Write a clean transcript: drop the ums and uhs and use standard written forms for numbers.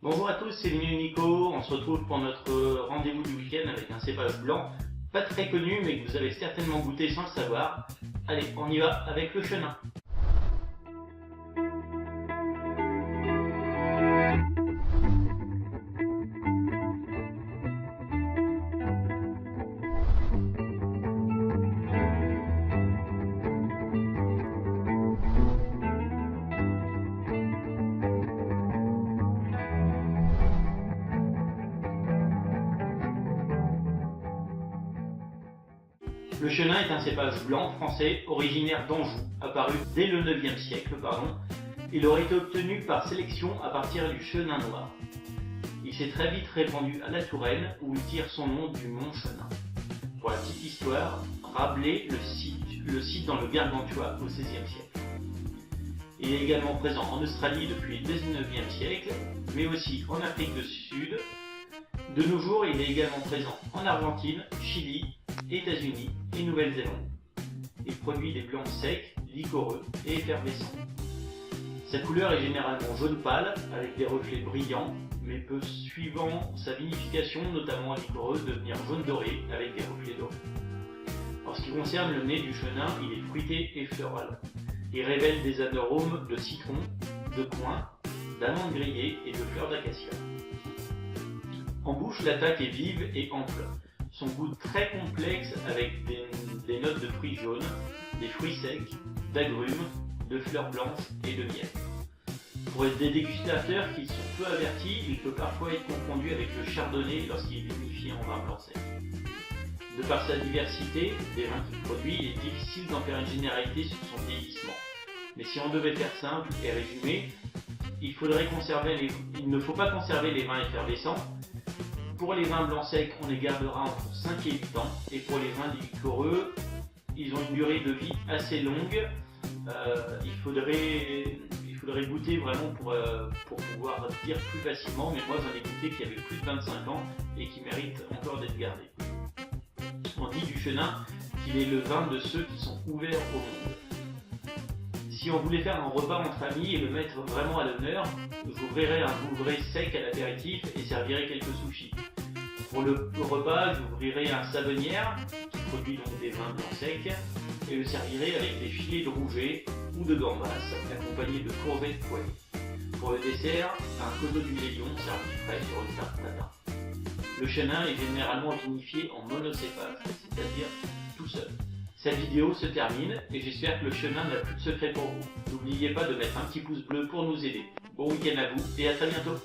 Bonjour à tous, c'est Vinu Nico. On se retrouve pour notre rendez-vous du week-end avec un cépage blanc, pas très connu mais que vous avez certainement goûté sans le savoir. Allez, on y va avec le chenin. Le chenin est un cépage blanc français originaire d'Anjou, apparu dès le 9e siècle. Il aurait été obtenu par sélection à partir du chenin noir. Il s'est très vite répandu à la Touraine où il tire son nom du mont Chenin. Pour la petite histoire, Rabelais le cite dans le Gargantua au XVIe siècle. Il est également présent en Australie depuis le 19e siècle, mais aussi en Afrique du Sud. De nos jours, il est également présent en Argentine, Chili, États-Unis et Nouvelle-Zélande. Il produit des blancs secs, liquoreux et effervescents. Sa couleur est généralement jaune pâle avec des reflets brillants, mais peut, suivant sa vinification, notamment liquoreuse, devenir jaune doré avec des reflets dorés. En ce qui concerne le nez du chenin, il est fruité et floral. Il révèle des arômes de citron, de coing, d'amandes grillées et de fleurs d'acacia. En bouche, l'attaque est vive et ample. Son goût très complexe avec des notes de fruits jaunes, des fruits secs, d'agrumes, de fleurs blanches et de miel. Pour des dégustateurs qui sont peu avertis, il peut parfois être confondu avec le chardonnay lorsqu'il est vinifié en vin blanc sec. De par sa diversité des vins qu'il produit, il est difficile d'en faire une généralité sur son vieillissement. Mais si on devait faire simple et résumer, il ne faut pas conserver les vins effervescents. Pour les vins blancs secs, on les gardera entre 5 et 8 ans. Et pour les vins liquoreux, ils ont une durée de vie assez longue. Il faudrait goûter vraiment pour pouvoir dire plus facilement. Mais moi, j'en ai goûté qui avaient plus de 25 ans et qui méritent encore d'être gardés. On dit du chenin qu'il est le vin de ceux qui sont ouverts au monde. Si on voulait faire un repas entre amis et le mettre vraiment à l'honneur, j'ouvrirais un vouvray sec à l'apéritif et servirais quelques sushis. Pour le repas, j'ouvrirais un savonnière qui produit donc des vins blancs secs et le servirais avec des filets de rouget ou de gambas accompagnés de courgettes poêlées. Pour le dessert, un coteau du Lélion servi frais sur une tarte tatin. Le chenin est généralement vinifié en monocépage, c'est-à-dire tout seul. Cette vidéo se termine et j'espère que le chenin n'a plus de secret pour vous. N'oubliez pas de mettre un petit pouce bleu pour nous aider. Bon week-end à vous et à très bientôt.